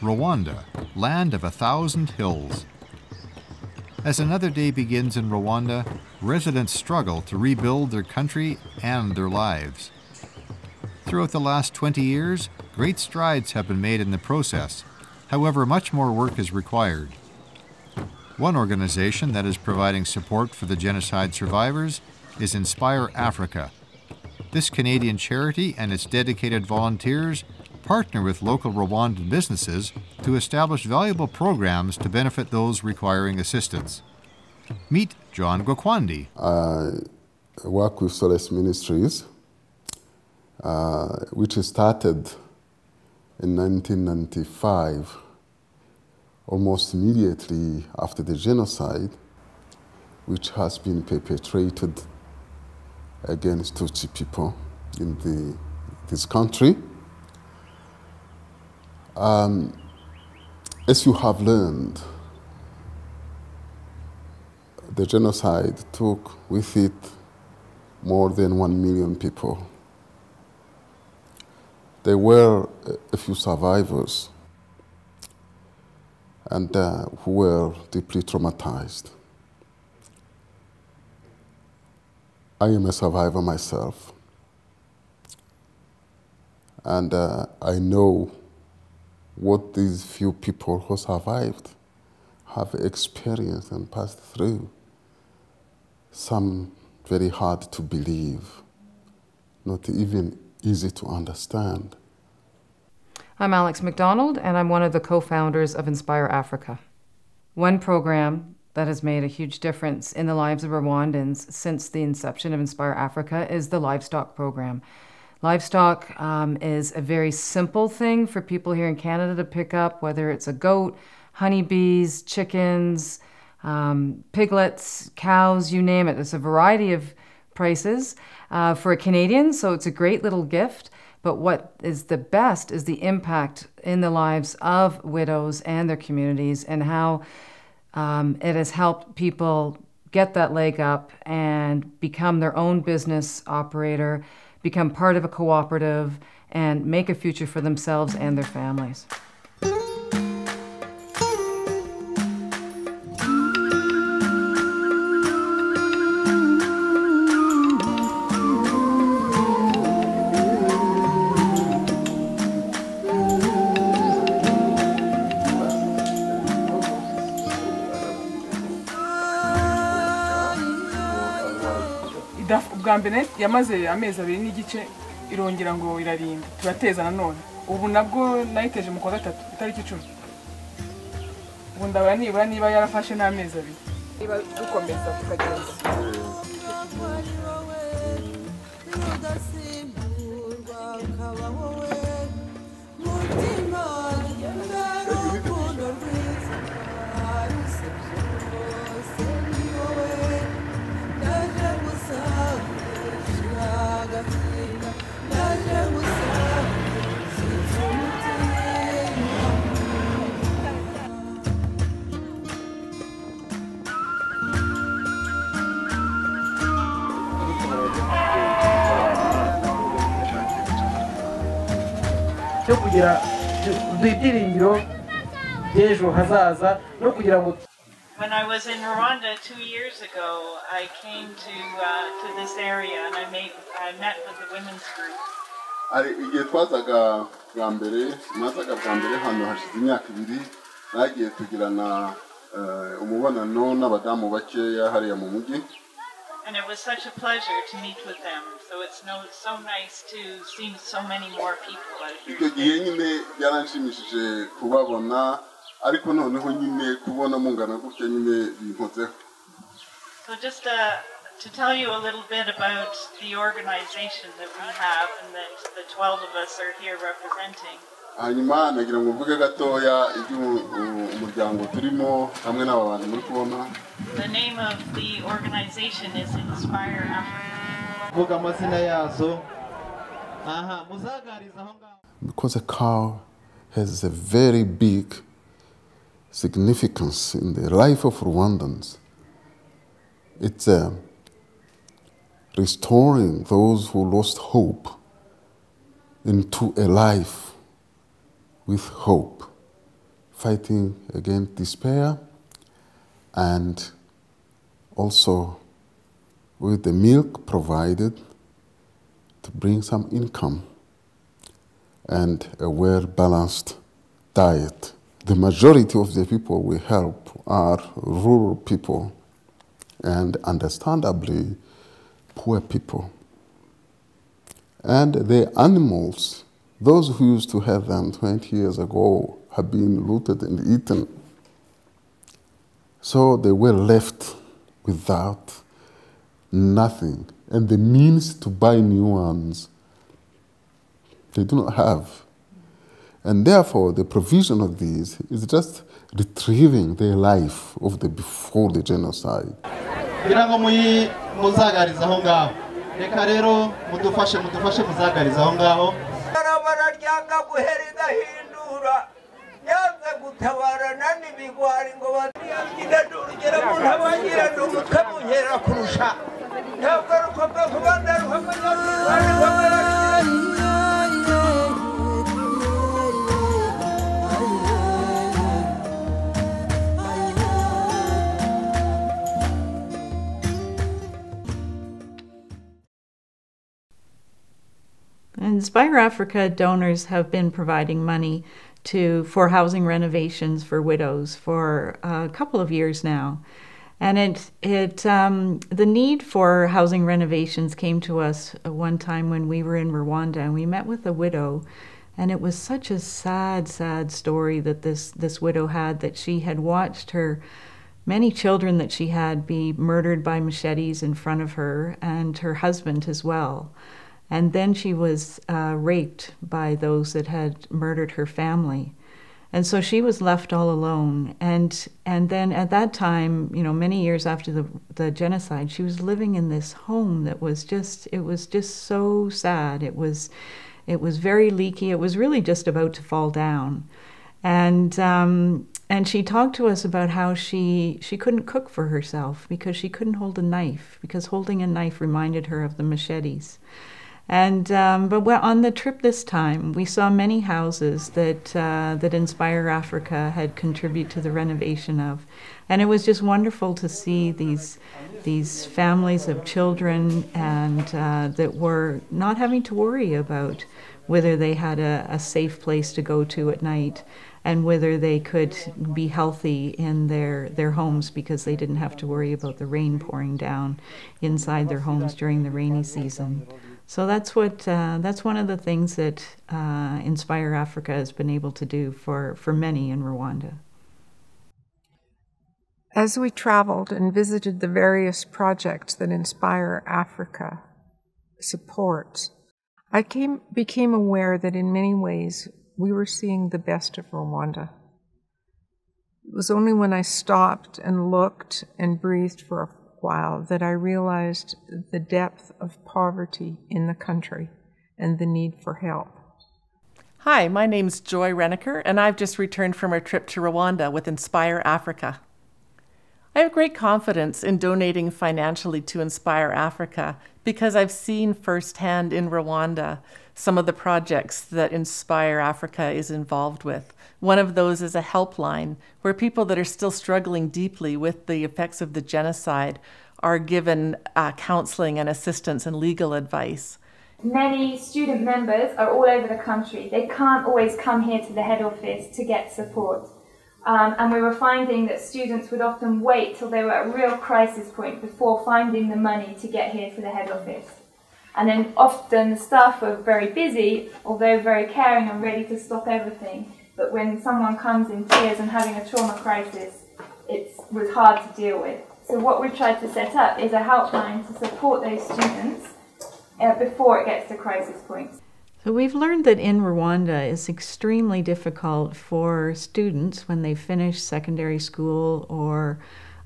Rwanda, land of 1,000 hills. As another day begins in Rwanda, residents struggle to rebuild their country and their lives. Throughout the last 20 years, great strides have been made in the process. However, much more work is required. One organization that is providing support for the genocide survivors is Inspire Africa. This Canadian charity and its dedicated volunteers partner with local Rwandan businesses to establish valuable programs to benefit those requiring assistance. Meet John Gwakwandi. I work with Solace Ministries, which started in 1995, almost immediately after the genocide, which has been perpetrated against Tutsi people in this country. As you have learned, the genocide took with it more than 1 million people. There were a few survivors and who were deeply traumatized. I am a survivor myself, and I know what these few people who survived have experienced and passed through. Some very hard to believe, not even easy to understand. I'm MacDonald, and I'm one of the co-founders of Inspire Africa. One program that has made a huge difference in the lives of Rwandans since the inception of Inspire Africa is the livestock program. Livestock is a very simple thing for people here in Canada to pick up, whether it's a goat, honeybees, chickens, piglets, cows, you name it. There's a variety of prices for a Canadian, so it's a great little gift. But what is the best is the impact in the lives of widows and their communities, and how it has helped people get that leg up and become their own business operator, become part of a cooperative, and make a future for themselves and their families. Ubwa mbere yamaze amezi 2 n'igice irongera ngo irarinda turateza nanone ubu nabwo nayiteje mu kwa 3 itariki 10 ubu ndabara niba yarafashe n'amezi 2 niba dukomeza tukagenda. When I was in Rwanda 2 years ago, I came to this area and I met with the women's group. Igihe twazaga bwa mbere hano hashize imyaka 2 nagiye tugirana umubonano n'abadamu bakeya hariya mu mujyi. And it was such a pleasure to meet with them. So it's so nice to see so many more people out here. Icyo gihe nyine byaranshimishije kubabona, ariko noneho nyine kubona mungana gutya nyine binkozeho. So just to tell you a little bit about the organization that we have and that the 12 of us are here representing. Hanyuma nagira ngo mvuge gatoya iby'umuryango turimo hamwe n'aba bantu muri kubona. The name of the organization is Inspire Africa. Because a cow has a very big significance in the life of Rwandans. It's restoring those who lost hope into a life with hope. fighting against despair, and also with the milk provided to bring some income and a well-balanced diet. The majority of the people we help are rural people and understandably poor people. And the animals, those who used to have them 20 years ago, have been looted and eaten. So they were left without nothing, and the means to buy new ones they do not have. And therefore, the provision of these is just retrieving their life of the before the genocide. Inspire Africa donors have been providing money for housing renovations for widows for a couple of years now. And the need for housing renovations came to us one time when we were in Rwanda, and we met with a widow, and it was such a sad, sad story that this widow had, that she had watched her many children that she had be murdered by machetes in front of her, and her husband as well. And then she was raped by those that had murdered her family. And so she was left all alone. And then at that time, many years after the genocide, she was living in this home that was just so sad. It was very leaky. It was really just about to fall down. And she talked to us about how she couldn't cook for herself because she couldn't hold a knife, because holding a knife reminded her of the machetes. But on the trip this time, we saw many houses that Inspire Africa had contributed to the renovation of, and it was just wonderful to see these families of children and that were not having to worry about whether they had a safe place to go to at night, and whether they could be healthy in their homes because they didn't have to worry about the rain pouring down inside their homes during the rainy season. So that's one of the things that Inspire Africa has been able to do for many in Rwanda. As we traveled and visited the various projects that Inspire Africa supports, I became aware that in many ways we were seeing the best of Rwanda. It was only when I stopped and looked and breathed for a while that I realized the depth of poverty in the country and the need for help. Hi, my name's Joy Reneker, and I've just returned from our trip to Rwanda with Inspire Africa. I have great confidence in donating financially to Inspire Africa because I've seen firsthand in Rwanda some of the projects that Inspire Africa is involved with. One of those is a helpline where people that are still struggling deeply with the effects of the genocide are given counseling and assistance and legal advice. Many student members are all over the country. They can't always come here to the head office to get support. And we were finding that students would often wait till they were at a real crisis point before finding the money to get here to the head office. And then often the staff were very busy, although very caring and ready to stop everything. But when someone comes in tears and having a trauma crisis, it was hard to deal with. So what we've tried to set up is a helpline to support those students before it gets to crisis points. So we've learned that in Rwanda it's extremely difficult for students when they finish secondary school or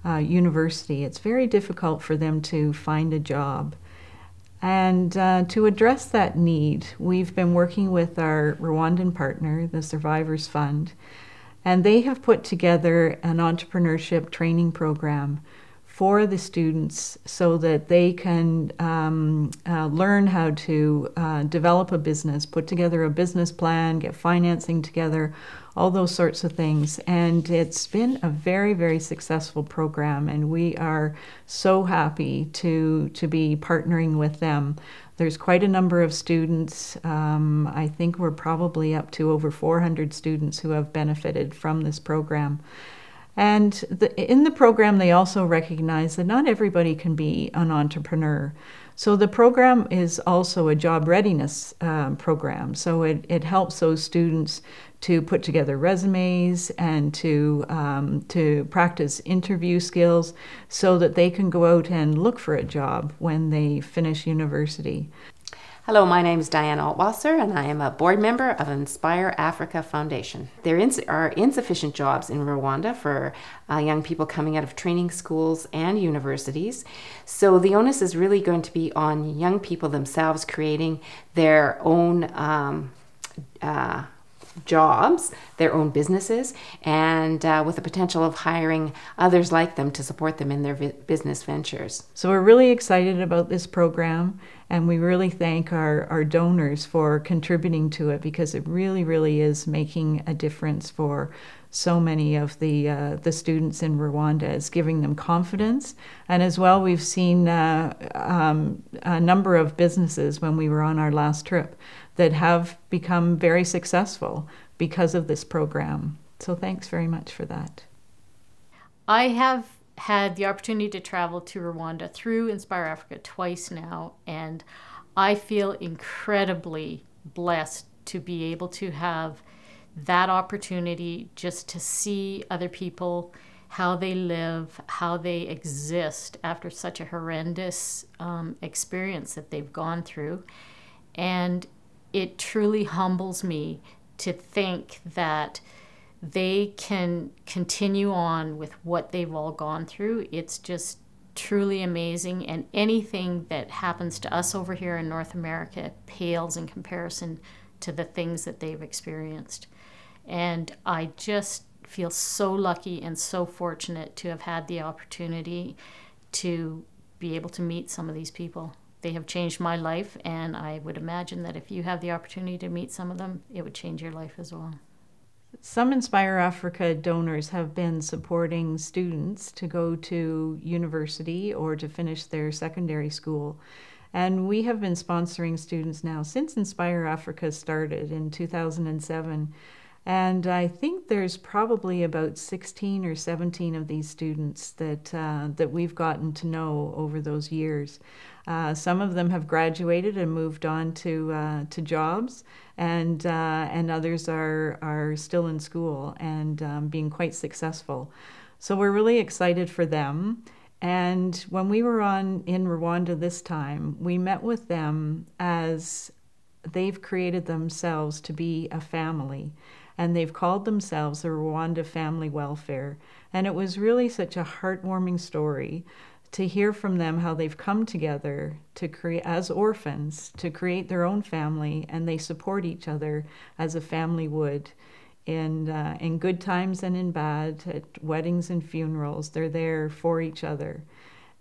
university. It's very difficult for them to find a job. And to address that need, we've been working with our Rwandan partner, the Survivors Fund, and they have put together an entrepreneurship training program for the students so that they can learn how to develop a business, put together a business plan, get financing together, all those sorts of things. And it's been a very, very successful program, and we are so happy to be partnering with them. There's quite a number of students. I think we're probably up to over 400 students who have benefited from this program. And in the program, they also recognize that not everybody can be an entrepreneur. So the program is also a job readiness program. So it helps those students to put together resumes and to practice interview skills so that they can go out and look for a job when they finish university. Hello, my name is Diane Altwasser, and I am a board member of Inspire Africa Foundation. There are insufficient jobs in Rwanda for young people coming out of training schools and universities. So the onus is really going to be on young people themselves creating their own jobs, their own businesses, and with the potential of hiring others like them to support them in their business ventures. So we're really excited about this program, and we really thank our donors for contributing to it, because it really, really is making a difference for so many of the students in Rwanda. It's giving them confidence. And as well, we've seen a number of businesses when we were on our last trip that have become very successful because of this program. So thanks very much for that. I have had the opportunity to travel to Rwanda through Inspire Africa twice now, and I feel incredibly blessed to be able to have that opportunity just to see other people, how they live, how they exist after such a horrendous experience that they've gone through. And it truly humbles me to think that they can continue on with what they've all gone through. It's just truly amazing, and anything that happens to us over here in North America pales in comparison to the things that they've experienced. And I just feel so lucky and so fortunate to have had the opportunity to be able to meet some of these people. They have changed my life, and I would imagine that if you have the opportunity to meet some of them, it would change your life as well. Some Inspire Africa donors have been supporting students to go to university or to finish their secondary school. And we have been sponsoring students now since Inspire Africa started in 2007. And I think there's probably about 16 or 17 of these students that we've gotten to know over those years. Some of them have graduated and moved on to jobs, and others are still in school and being quite successful. So we're really excited for them. And when we were in Rwanda this time, we met with them as they've created themselves to be a family. And they've called themselves the Rwanda Family Welfare. And it was really such a heartwarming story to hear from them how they've come together to create, as orphans, to create their own family, and they support each other as a family would in good times and in bad, at weddings and funerals. They're there for each other.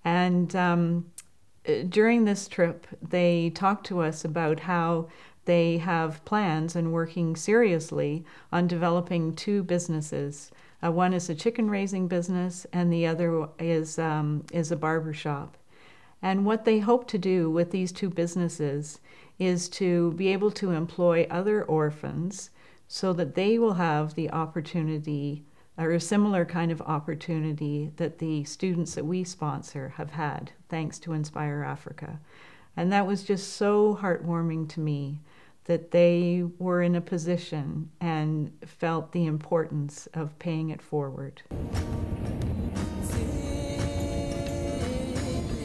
And during this trip, they talked to us about how they have plans and working seriously on developing two businesses. One is a chicken raising business, and the other is a barber shop. And what they hope to do with these two businesses is to be able to employ other orphans so that they will have the opportunity, or a similar kind of opportunity that the students that we sponsor have had, thanks to Inspire Africa. And that was just so heartwarming to me, that they were in a position and felt the importance of paying it forward.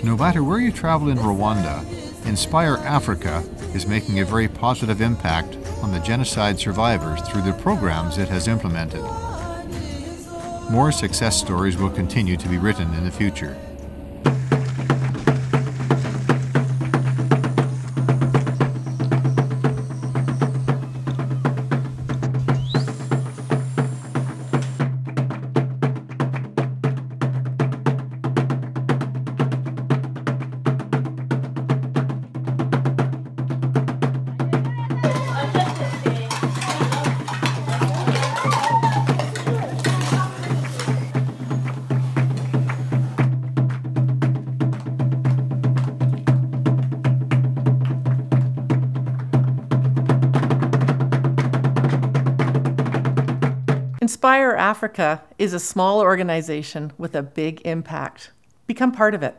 No matter where you travel in Rwanda, Inspire Africa is making a very positive impact on the genocide survivors through the programs it has implemented. More success stories will continue to be written in the future. Inspire Africa is a small organization with a big impact. Become part of it.